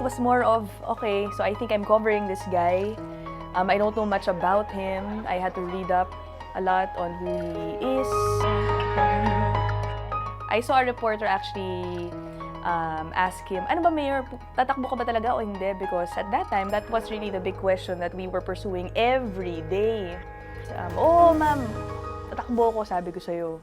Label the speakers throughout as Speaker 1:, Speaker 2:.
Speaker 1: was more of, okay, so I think I'm covering this guy. I don't know much about him. I had to read up a lot on who he is. I saw a reporter actually ask him, ano ba Mayor, tatakbo ka ba talaga o hindi? Because at that time, that was really the big question that we were pursuing every day. Oo ma'am, tatakbo ko, sabi ko sa'yo.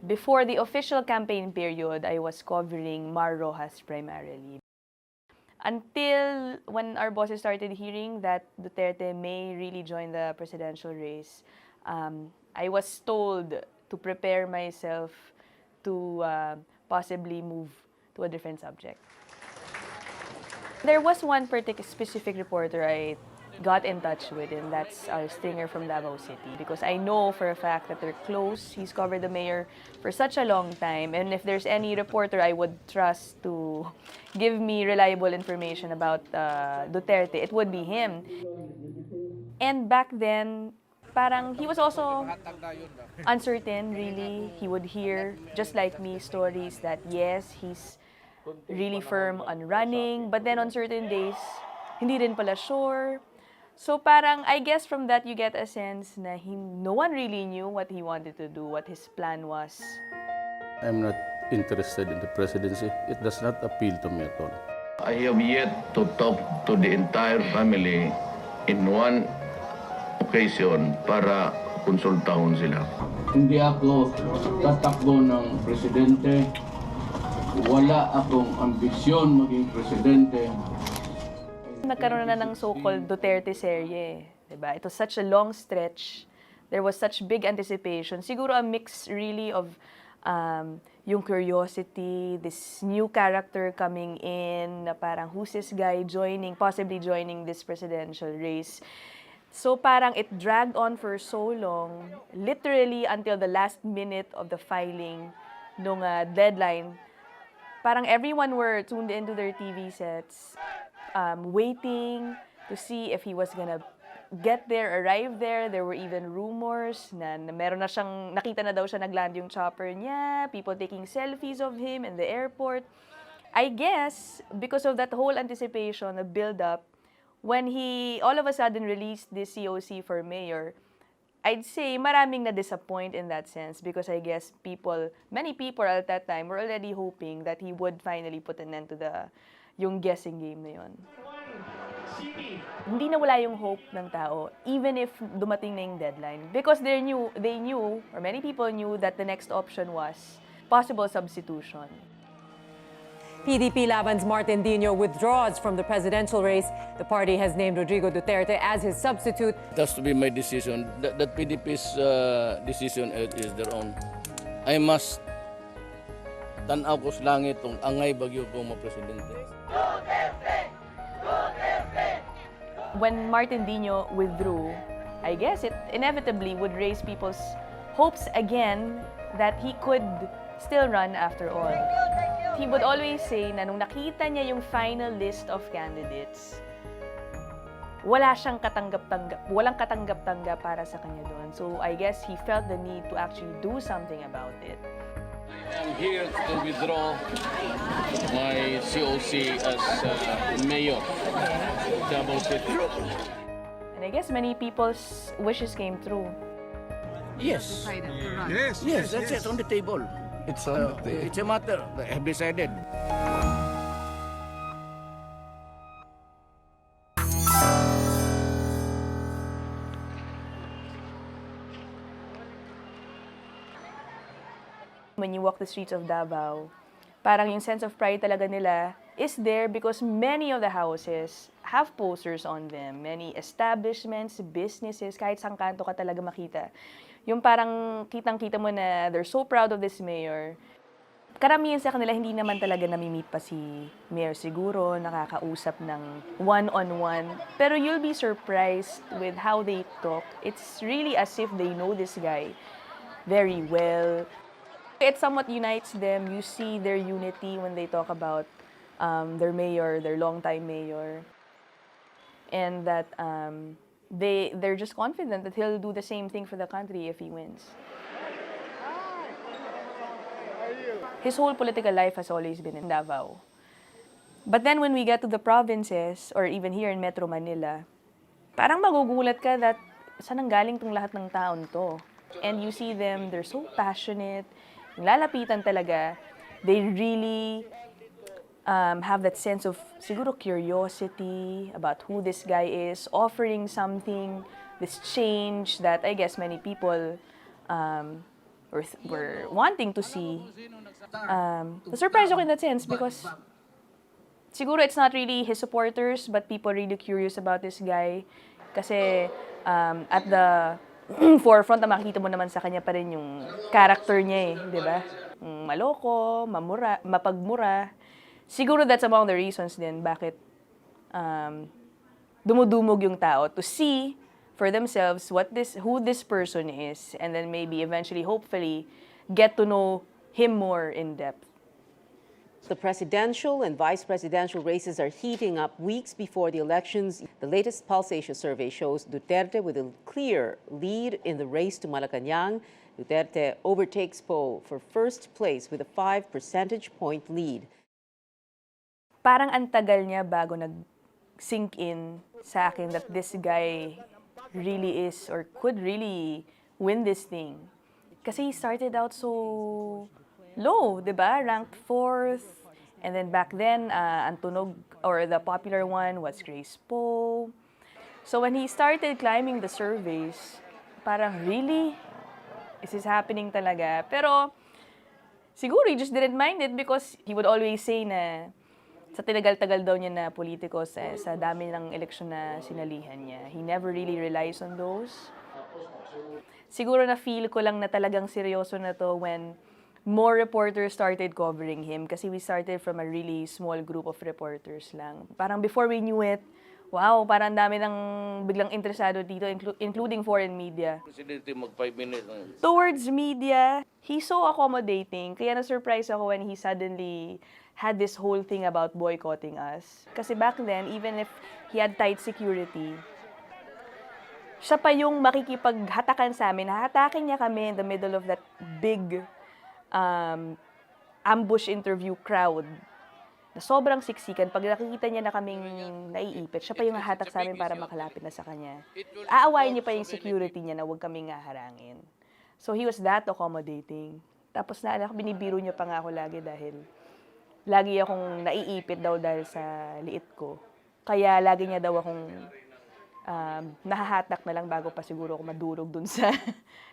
Speaker 1: Before the official campaign period, I was covering Mar Rojas primarily. Until when our bosses started hearing that Duterte may really join the presidential race, I was told to prepare myself to possibly move to a different subject. There was one specific reporter I got in touch with, and that's our stinger from Davao City, because I know for a fact that they're close. He's covered the mayor for such a long time, and if there's any reporter I would trust to give me reliable information about Duterte, it would be him. And back then, parang he was also uncertain, really. He would hear, just like me, stories that yes, he's really firm on running, but then on certain days, hindi rin pala sure. So parang, I guess from that you get a sense na no one really knew what he wanted to do, what his plan was.
Speaker 2: I'm not interested in the presidency. It does not appeal to me at all.
Speaker 3: I have yet to talk to the entire family in one occasion para konsultahon sila.
Speaker 4: Hindi ako tatakbo ng presidente. Wala akong ambisyon maging presidente.
Speaker 1: Nagkaroon na ng so-called Duterte serye, diba? It was such a long stretch. There was such big anticipation. Siguro a mix really of yung curiosity, this new character coming in, na parang who's this guy possibly joining this presidential race. So parang it dragged on for so long, literally until the last minute of the filing nung deadline. Parang everyone were tuned into their TV sets, waiting to see if he was gonna arrive there. There were even rumors na meron na siyang, nakita na daw siya nagland yung chopper niya, people taking selfies of him in the airport. I guess, because of that whole anticipation, the build-up, when he all of a sudden released this COC for mayor, I'd say maraming na-disappoint in that sense, because I guess many people at that time were already hoping that he would finally put an end to yung guessing game na yun. Hindi nawala yung hope ng tao, even if dumating na yung deadline. Because they knew, or many people knew, that the next option was possible substitution.
Speaker 5: PDP Laban's Martin Dino withdraws from the presidential race. The party has named Rodrigo Duterte as his substitute.
Speaker 2: It has to be my decision. That PDP's decision is their own. I must tanaw ko sa langit kung angay bagyo ko ma-presidente.
Speaker 1: When Martin Dino withdrew, I guess it inevitably would raise people's hopes again that he could still run after all. He would always say na nung nakita niya yung final list of candidates, walang katanggap-tanggap para sa kanya doon. So I guess he felt the need to actually do something about it.
Speaker 2: I'm here to withdraw my COC as mayor of Davao City.
Speaker 1: And I guess many people's wishes came true.
Speaker 2: Yes. Yes, that's it, on the table.
Speaker 6: It's on the table.
Speaker 2: It's a matter. I have decided.
Speaker 1: When you walk the streets of Davao, parang yung sense of pride talaga nila is there because many of the houses have posters on them. Many establishments, businesses, kahit sang kanto ka talaga makita. Yung parang kitang-kita mo na they're so proud of this mayor. karamihan sa kanila hindi naman talaga nami-meet pa si Mayor siguro, nakakausap ng one-on-one. Pero you'll be surprised with how they talk. It's really as if they know this guy very well. It somewhat unites them. You see their unity when they talk about their mayor, their longtime mayor. And that they're just confident that he'll do the same thing for the country if he wins. His whole political life has always been in Davao. But then when we get to the provinces, or even here in Metro Manila, parang magugulat ka that saan nanggaling tong lahat ng taon to. And you see them, they're so passionate, lalapitan talaga. They really have that sense of siguro curiosity about who this guy is, offering something, this change that I guess many people were wanting to see. Surprised ako in that sense because siguro it's not really his supporters but people really curious about this guy. Kasi at the forefront na makikita mo naman sa kanya pa rin yung character niya eh, di ba? Maloko, mapagmura. Siguro that's among the reasons din bakit dumudumog yung tao to see for themselves who this person is, and then maybe eventually, hopefully, get to know him more in depth.
Speaker 5: The presidential and vice presidential races are heating up weeks before the elections. The latest Pulse Asia survey shows Duterte with a clear lead in the race to Malacanang. Duterte overtakes Poe for first place with a 5 percentage point lead.
Speaker 1: Parang ang tagal niya bago nag-sink in sa akin that this guy really is or could really win this thing. Kasi he started out so low, di ba? Ranked 4th. And then back then, ang tunog or the popular one was Grace Poe. So when he started climbing the surveys, parang really? Is this happening talaga? Pero siguro he just didn't mind it because he would always say na sa tinagal-tagal daw niya na politiko sa dami ng eleksyon na sinalihan niya. He never really relies on those. Siguro na feel ko lang na talagang seryoso na to when more reporters started covering him kasi we started from a really small group of reporters lang. Parang before we knew it, wow, parang dami ng biglang interesado dito, including foreign media.
Speaker 2: Presidente, mag 5 minutes.
Speaker 1: Towards media, he's so accommodating. Kaya na-surprise ako when he suddenly had this whole thing about boycotting us. Kasi back then, even if he had tight security, siya pa yung makikipaghatakan sa amin. Hahatakin niya kami in the middle of that big ambush interview crowd na sobrang siksikan. Pag nakikita niya na kaming naiipit, siya pa yung hahatak sa amin para makalapit na sa kanya. Aawayin niya pa yung security niya na huwag kaming haharangin. So he was that accommodating. Tapos naalala ko, binibiro niya pa nga ako lagi dahil lagi akong naiipit daw dahil sa liit ko. Kaya lagi niya daw akong nahahatak na lang bago pa siguro ako madurog dun sa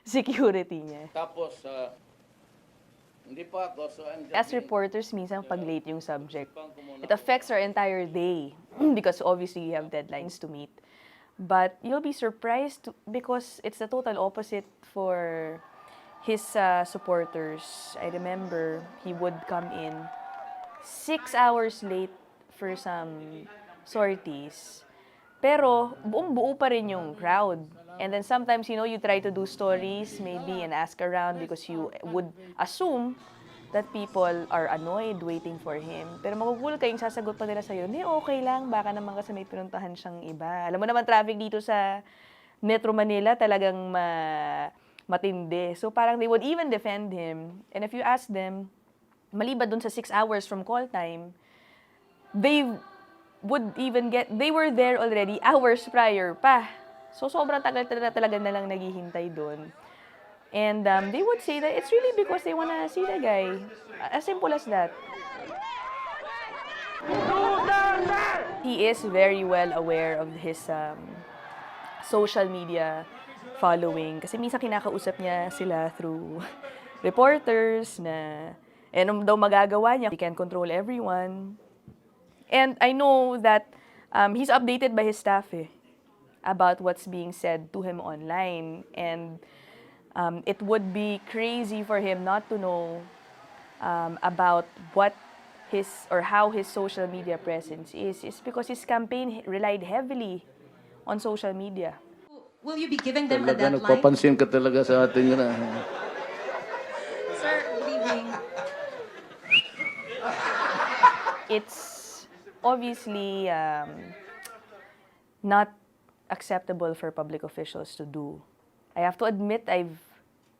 Speaker 1: security niya.
Speaker 2: Tapos, hindi pa ako, so I'm just...
Speaker 1: As reporters, minsan pag late yung subject, it affects our entire day because obviously you have deadlines to meet. But you'll be surprised because it's the total opposite for his supporters. I remember he would come in 6 hours late for some sorties. Pero buong-buo pa rin yung crowd. And then sometimes, you know, you try to do stories maybe and ask around because you would assume that people are annoyed waiting for him. Pero magugulat kayong sasagot pa nila sa'yo, hindi, okay lang, baka naman kasi may pinuntahan siyang iba. Alam mo naman, traffic dito sa Metro Manila talagang matindi. So parang they would even defend him. And if you ask them, maliban dun sa 6 hours from call time, they were there already hours prior pa. So, sobrang tagal talaga na lang naghihintay doon. And they would say that it's really because they wanna see the guy. As simple as that. He is very well aware of his social media following. Kasi minsan kinakausap niya sila through reporters na anong daw magagawa niya. He can control everyone. And I know that he's updated by his staff about what's being said to him online. And it would be crazy for him not to know about what his or how his social media presence is because his campaign relied heavily on social media.
Speaker 6: Will you be giving them a
Speaker 2: Talaga,
Speaker 6: deadline?
Speaker 2: nagpapansin ka talaga sa ating
Speaker 6: Sir, good evening.
Speaker 1: It's obviously not acceptable for public officials to do. I have to admit, I've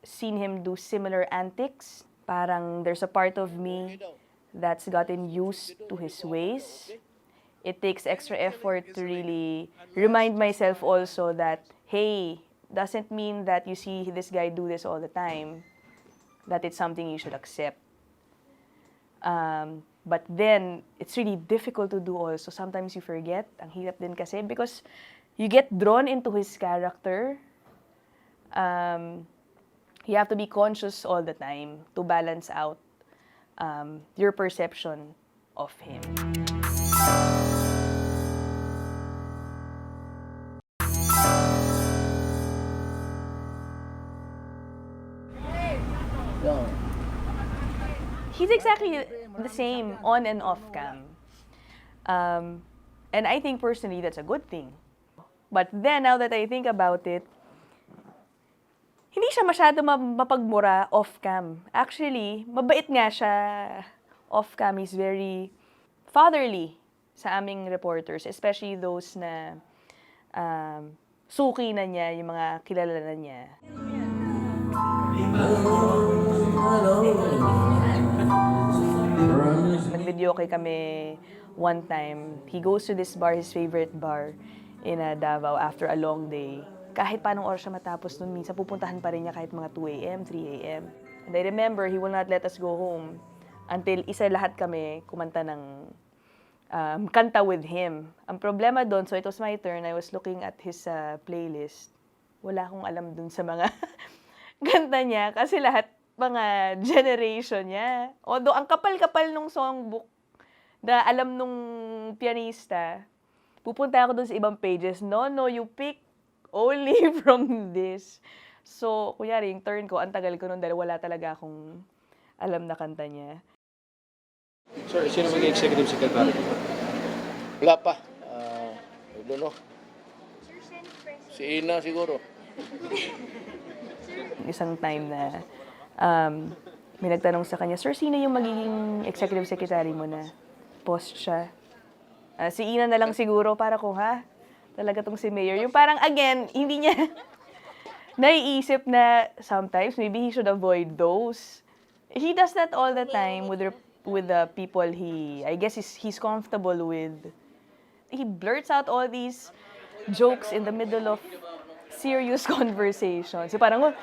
Speaker 1: seen him do similar antics. Parang there's a part of me that's gotten used to his ways. It takes extra effort to really remind myself also that, hey, doesn't mean that you see this guy do this all the time, that it's something you should accept. But then, it's really difficult to do also. Sometimes you forget. Ang hirap din kasi because you get drawn into his character. You have to be conscious all the time to balance out your perception of him. He's exactly the same on and off cam. And I think personally that's a good thing. But then, now that I think about it, hindi siya masyado mapagmura off-cam. Actually, mabait nga siya off-cam. He's very fatherly sa aming reporters, especially those na suki na niya, yung mga kilala na niya. Nag-video kay kami one time. He goes to this bar, his favorite bar in Davao after a long day. Kahit paanong oras siya matapos nun, minsan pupuntahan pa rin niya kahit mga 2 a.m., 3 a.m. And I remember, he will not let us go home until isa lahat kami kumanta ng kanta with him. Ang problema doon, so it was my turn, I was looking at his playlist. Wala akong alam dun sa mga kanta niya kasi lahat mga generation niya. Although, ang kapal-kapal nung songbook na alam nung pianista, pupunta ako dun sa ibang pages. No, you pick only from this. So, kunyari, yung turn ko, ang tagal ko nun dahil wala talaga akong alam na kanta niya.
Speaker 7: Sir, sino maging executive secretary?
Speaker 2: Wala pa. I don't know. Si Ina siguro.
Speaker 1: Isang time na may nagtanong sa kanya, Sir, sino yung magiging executive secretary mo na post siya? Si Ina na lang siguro para ko, ha? Talaga tong si Mayor. Yung parang, again, hindi niya naiisip na sometimes maybe he should avoid those. He does that all the time with the people I guess he's comfortable with. He blurts out all these jokes in the middle of serious conversations. So parang,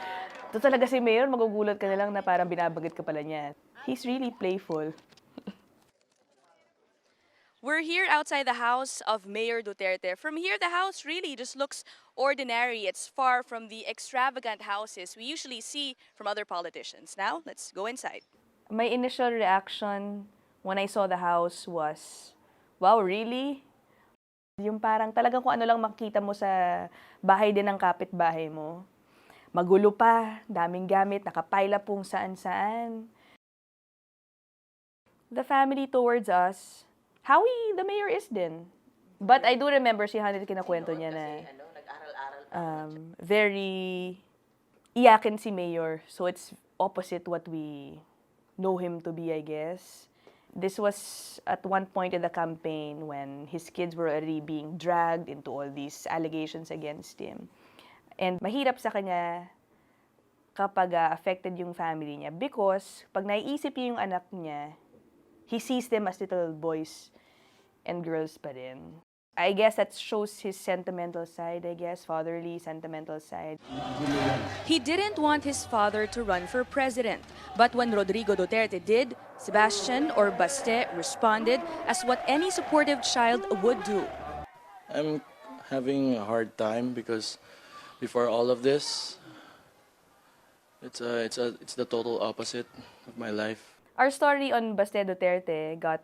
Speaker 1: ito talaga si Mayor, magugulat ka na lang na parang binabanggit ka pala niya. He's really playful.
Speaker 8: We're here outside the house of Mayor Duterte. From here, the house really just looks ordinary. It's far from the extravagant houses we usually see from other politicians. Now, let's go inside.
Speaker 1: My initial reaction when I saw the house was, wow, really? Yung parang talagang kung ano lang makita mo sa bahay din ng kapitbahay mo. Magulo pa, daming gamit, nakapile up kung saan-saan. The family towards us, how the mayor is din. But I do remember si Hanit kinakwento niya na very iyakin si mayor. So it's opposite what we know him to be, I guess. This was at one point in the campaign when his kids were already being dragged into all these allegations against him. And mahirap sa kanya kapag affected yung family niya because pag naiisip niya yung anak niya, he sees them as little boys and girls pa rin. I guess that shows his sentimental side, fatherly, sentimental side.
Speaker 8: He didn't want his father to run for president. But when Rodrigo Duterte did, Sebastian or Baste responded as what any supportive child would do.
Speaker 7: I'm having a hard time because before all of this, it's the total opposite of my life.
Speaker 1: Our story on Baste Duterte got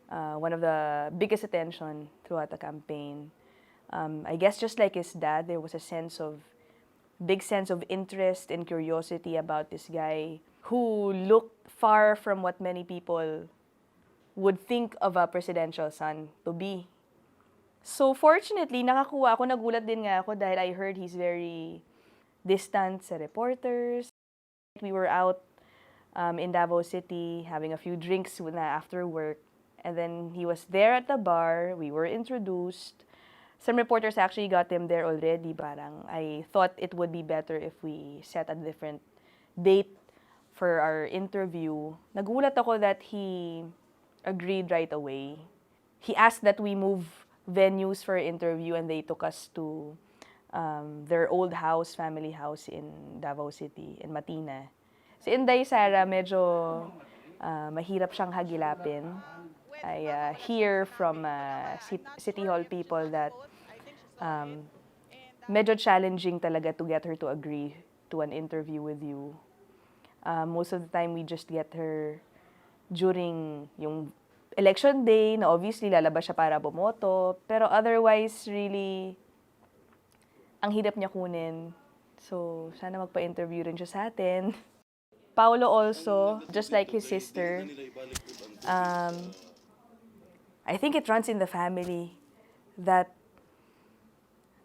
Speaker 1: one of the biggest attention throughout the campaign. I guess just like his dad, there was a big sense of interest and curiosity about this guy. who looked far from what many people would think of a presidential son to be. So fortunately, nakakuha ako, nagulat din nga ako dahil I heard he's very distant sa reporters. We were out in Davao City having a few drinks after work. And then he was there at the bar. We were introduced. Some reporters actually got him there already. Parang I thought it would be better if we set a different date for our interview. Nagulat ako that he agreed right away. He asked that we move venues for interview and they took us to their old house, family house in Davao City, in Matina. Si Inday Sara, medyo mahirap siyang hagilapin. I hear from City Hall people that medyo challenging talaga to get her to agree to an interview with you. Most of the time, we just get her during yung election day, na obviously lalabas siya para bumoto. Pero otherwise, really, ang hirap niya kunin. So, sana magpa-interview rin siya sa atin. Paolo also, just like his sister, I think it runs in the family that,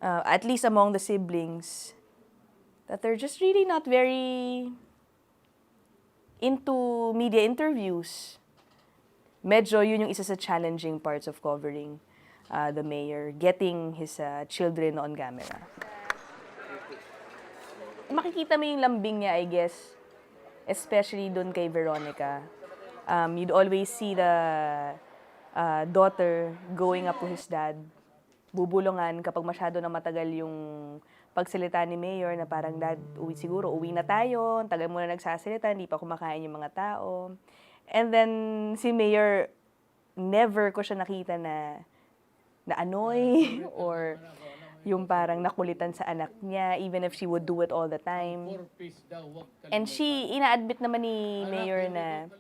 Speaker 1: at least among the siblings, that they're just really not very into media interviews. Medyo yun yung isa sa challenging parts of covering the mayor, getting his children on camera. Makikita mo yung lambing niya, I guess, especially dun kay Veronica. You'd always see the daughter going up to his dad, bubulungan kapag masyado na matagal yung pagsalita ni Mayor na parang, Dad, uwi na tayo, tagal mo na nagsasalita, hindi pa kumakain yung mga tao. And then, si Mayor, never ko siya nakita na annoy or yung parang nakulitan sa anak niya, even if she would do it all the time. And ina-admit naman ni Mayor na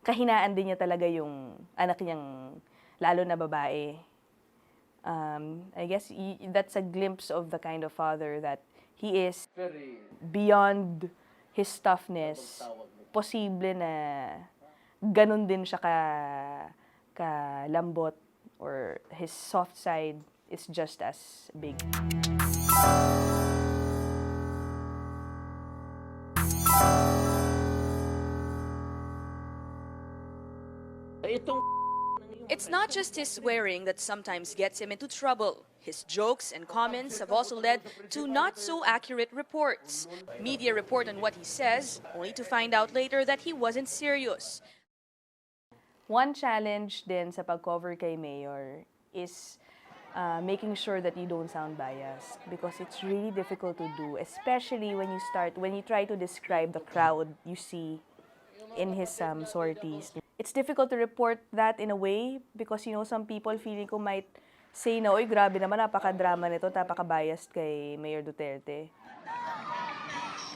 Speaker 1: kahinaan din niya talaga yung anak niyang lalo na babae. I guess that's a glimpse of the kind of father that he is. Beyond his toughness, posible na ganun din siya ka lambot, or his soft side is just as big.
Speaker 8: It's not just his swearing that sometimes gets him into trouble. His jokes and comments have also led to not so accurate reports. Media report on what he says, only to find out later that he wasn't serious.
Speaker 1: One challenge din sa pag-cover kay Mayor is making sure that you don't sound biased, because it's really difficult to do, especially when you try to describe the crowd you see in his sorties. It's difficult to report that in a way because, some people feeling ko might say na, oy, grabe naman, napaka-drama nito, napaka-biased kay Mayor Duterte.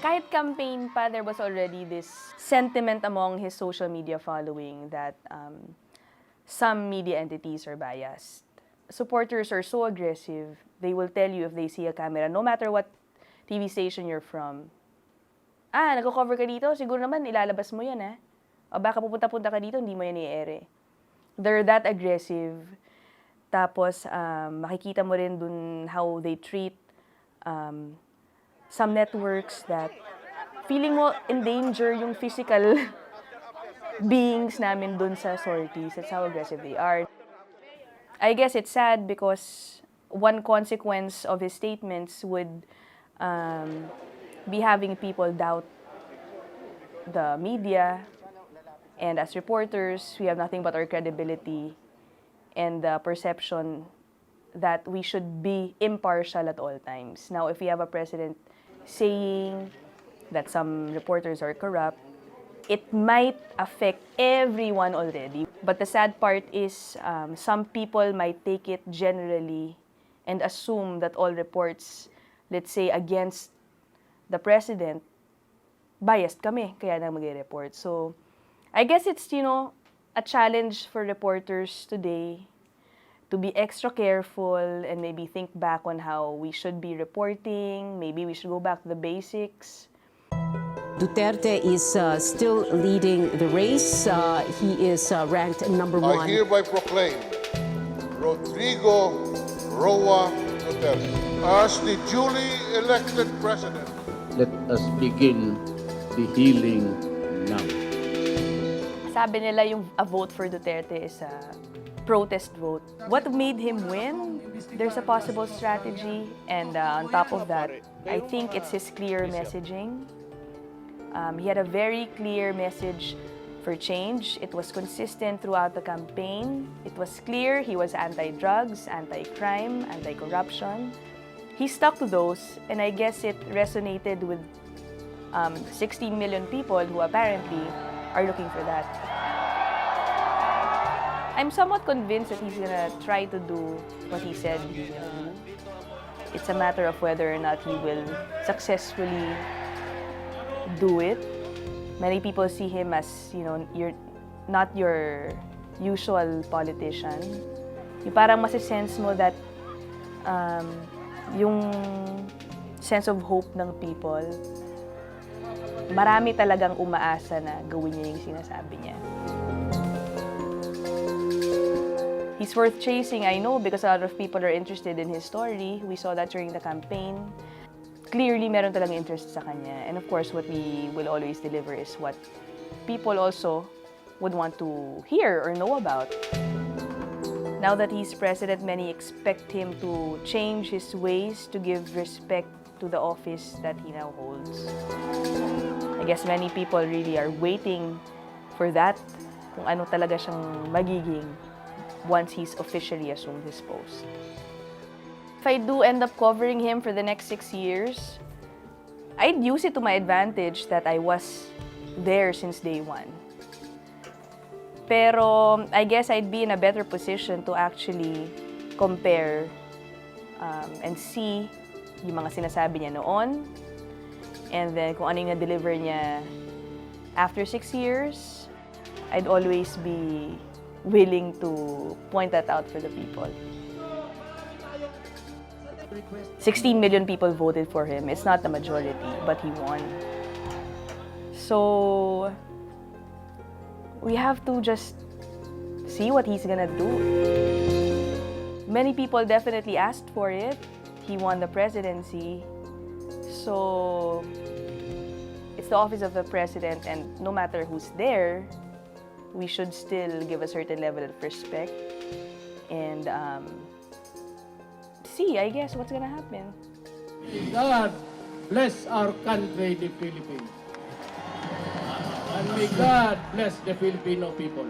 Speaker 1: Kahit campaign pa, there was already this sentiment among his social media following that some media entities are biased. Supporters are so aggressive, they will tell you if they see a camera, no matter what TV station you're from. Nagko-cover ka dito, siguro naman ilalabas mo yan, O baka pupunta-punta ka dito, hindi mo yan i-ere. They're that aggressive. Tapos, makikita mo rin dun how they treat some networks that feeling mo endanger yung physical beings namin dun sa sorties. That's how aggressive they are. I guess it's sad because one consequence of his statements would be having people doubt the media. And as reporters, we have nothing but our credibility and the perception that we should be impartial at all times. Now, if we have a president saying that some reporters are corrupt, it might affect everyone already. But the sad part is some people might take it generally and assume that all reports, let's say, against the president, biased kami, kaya na mag-report. So, I guess it's, a challenge for reporters today to be extra careful and maybe think back on how we should be reporting. Maybe we should go back to the basics.
Speaker 5: Duterte is still leading the race. He is ranked number
Speaker 9: I
Speaker 5: one.
Speaker 9: hereby proclaim Rodrigo Roa Duterte as the duly elected president.
Speaker 4: Let us begin the healing now.
Speaker 1: Sabi nila yung a vote for Duterte is a protest vote. What made him win? There's a possible strategy, and on top of that, I think it's his clear messaging. He had a very clear message for change. It was consistent throughout the campaign. It was clear he was anti-drugs, anti-crime, anti-corruption. He stuck to those, and I guess it resonated with 16 million people who apparently are looking for that. I'm somewhat convinced that he's gonna try to do what he said he's gonna do. It's a matter of whether or not he will successfully do it. Many people see him as, you're not your usual politician. Yung parang masisense mo that yung sense of hope ng people, marami talagang umaasa na gawin niya yung sinasabi niya. He's worth chasing, I know, because a lot of people are interested in his story. We saw that during the campaign. Clearly, meron talagang interest sa kanya. And of course, what we will always deliver is what people also would want to hear or know about. Now that he's president, many expect him to change his ways to give respect to the office that he now holds. I guess many people really are waiting for that, kung ano talaga siyang magiging once he's officially assumed his post. If I do end up covering him for the next 6 years, I'd use it to my advantage that I was there since day one. Pero I guess I'd be in a better position to actually compare and see yung mga sinasabi niya noon, and then kung ano yung na-deliver niya after 6 years, I'd always be willing to point that out for the people. 16 million people voted for him. It's not the majority, but he won. So we have to just see what he's gonna do. Many people definitely asked for it. He won the presidency. So it's the office of the president, and no matter who's there, we should still give a certain level of respect and see, I guess, what's gonna happen.
Speaker 4: God bless our country, the Philippines. And may God bless the Filipino people.